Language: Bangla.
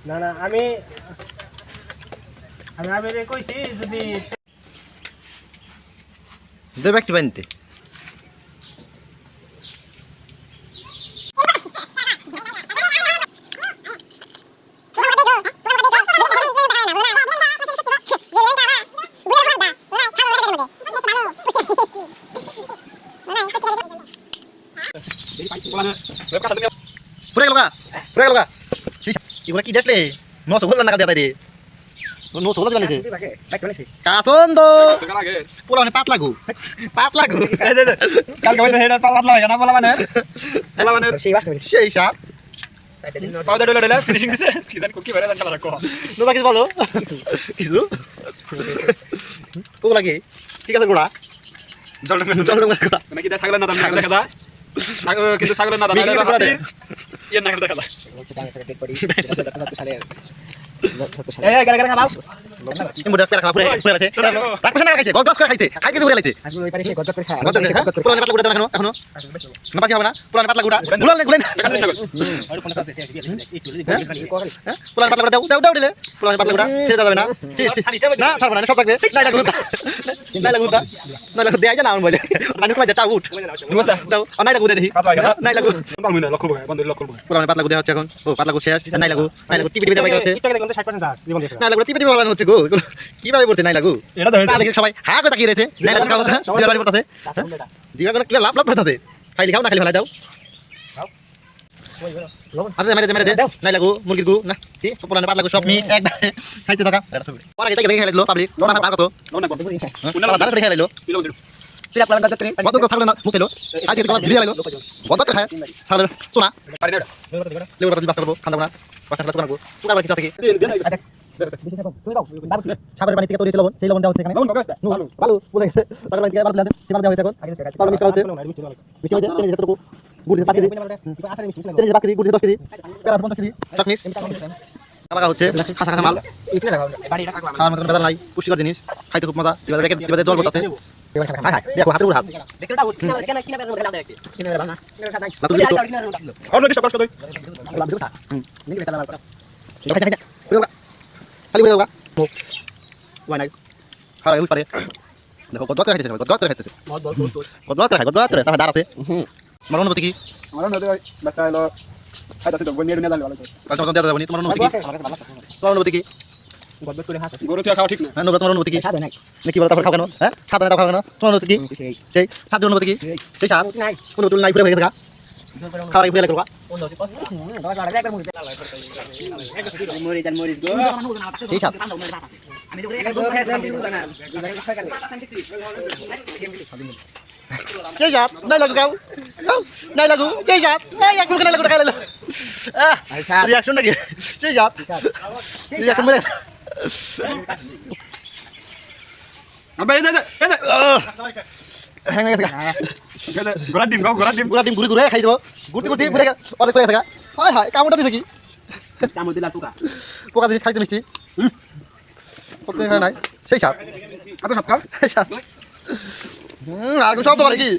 না না আমি আমি আবেরে কইছি যদি দেবে একটু বানিতে পুরে গেল গা এগুলো কি দেখলে 900 গোল টাকা দেয় রে 900 গোল জানিতে কাচন্দ পোলা মানে পাতলা গো কালকে হইছে হেডার পাতলা হয় না পোলা মানে সেই সাপ পাউডার ডলে ফিনিশিং দিছে কি জানি কি বেরে জান কালা রাখো নোবা কিছু বলো কিছু পোলা কি ঠিক আছে গোড়া জল মানে কি ছাগলের না দাম দেখা দা কিন্তু ছাগলের না দাম ইয়ে না দেখা দা এই গারা গারা খাও মুদা পেরা খাওয়া পুরে আছে রাখছ না খাইতে গজ করে খাইতে পুরে লাইতে আজকে ওই পারে সে গজ করে খায় পুরান পাতলা গুড়া দেখানো এখনো না বাকি হবে না পুরান পাতলা গুড়া গুলেন পুরান পাতলা গুড়া দাও দিলে পুরান পাতলা গুড়া ছেড়ে যাবে না না ছাড়বে না সব থাকবে নাই লাগু দেয় না বলে মানে তোমার যেটা উঠ দাও নাই লাগু দেখি নাই লাগু পুরান পাতলা গুড়া হচ্ছে এখন ও পাতলা গুড় শেষ নাই লাগু টিপি টিপি দেবে হচ্ছে 60% আছে জীবন দেশ নাই লাগু টিপি টিপি বলানো হচ্ছে গো কিভাবে বলতে নাই লাগু এটা তো দেখে সবাই হা কথা কি রয়েছে নাই লাগু খাও দিবার বাড়ি পড়তাছে দিবা কি লাভ পড়তাছে খাইলি খাও না খাইলি ফেলাই দাও আরে মেরে দে নাই লাগু মুরগির গু না কি পুরান পাতলা গু সব মি এক খাইতে থাকা পরে গেতে দেখে খেলাইলো পাবলিক না পার কত দাঁড়া করে খেলাইলো সিরা প্লান দাতে বন্ধ করে থাকলে না মুতেলো আজ থেকে ভিড় লাইলো বন্ধ করে খায় ছাগলের সোনা লেবুটা দিবা করব খান্দা না পাঁচটা লাগবো না গো তুই আবার কি চাতে কি সাগরের পানি থেকে তৈরি লবণ সেই লবণ দেওয়া হচ্ছে এখানে ভালো বলে গেছে সাগরের পানি থেকে ভালো দিলাম সেবার দেওয়া হয়েছে এখন ভালো মিক্স করা হচ্ছে মিষ্টি হয়েছে তেল যেটুকু গুড় দিয়ে পাকি দিই তেল দিয়ে পাকি দিই গুড় দিয়ে 10 কেজি পেঁয়াজ 50 কেজি সব মিক্স কাকা হচ্ছে খাসা খাসা মাল খাওয়ার মতন বেলা নাই পুষ্টিকর জিনিস খাইতে খুব মজা দিবাতে জল বলতে দেখো হাতের উপর হাত খালি বলে দাও ওই নাই খারাপ হই পারে দেখো গদ খাইতেছে গদ খাইতেছে তাহলে দাঁড়াতে আমার অনুভূতি কি আমার নদী বাচ্চা হলো খাইতাছে তো বনিয়ে নিয়ে যাবে কাজ করতে দাও তোমার অনুভূতি কি তোমার অনুভূতি কি গদ করে হাতে গরু থেকে খাওয়া ঠিক না হ্যাঁ তোমার অনুভূতি কি সাদা নাই নাকি বলতে খাও কেন হ্যাঁ সাদা না খাও কেন তোমার অনুভূতি কি সেই সাদা অনুভূতি কি সেই সাদ নাই কোনো তুল নাই পুরো হয়ে গেছে খাওয়ার পুরো লাগলো মরিচ গো সেই সাদ সেই সাদ নাই লাগু গাও নাই লাগু সেই সাদ এই এক মুখ নাই লাগু খাই লালো রিঅ্যাকশন নাকি সেই সাদ রিঅ্যাকশন মেরে আবে এই হ্যাঁ গেছে গোড়া ডিম ঘুরে খাই দেবো ঘুরতে ঘুরে অনেক করে থাকা হয় হয় কামড়টা দিয়ে থাকি কামড় দিলা পোকা জিনিস খাইতে মিষ্টি করতে হয় নাই সেই সাপ এত সব খাও সেই সাপ আর সব তো পারে কি